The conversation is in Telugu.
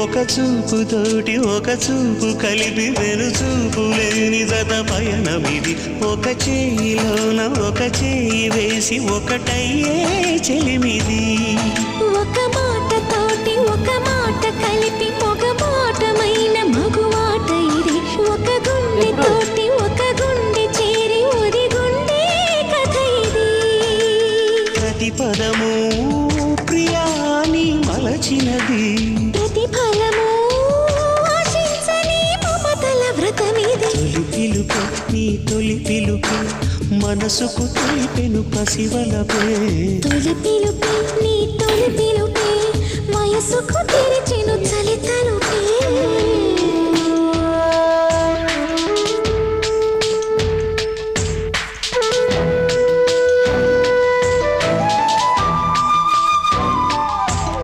ఒక చూపుతోటి ఒక చూపు కలిపి వెను చూపు లేని జత పయనమిది ఒక చేయిలోన ఒక చేయి వేసి ఒకటయ్యే చెలిమిది ఒక మాటతోటి ఒక మాట కలిపి ఒక మాటమైన మగుమాట ఇది ఒక గుండెతోటి ఒక గుండె చేరి ఒరి గుండె కథ ఇది ప్రతి పదము ప్రియాని మలచినది ప్రతిఫలము ఆశించని మమతల వ్రతమిది తొలి పిలుపు నీ తొలి పిలుపు మనసుకు తెలిపెను పసివలపే తొలి పిలుపే నీ తొలి పిలుపే వయసుకు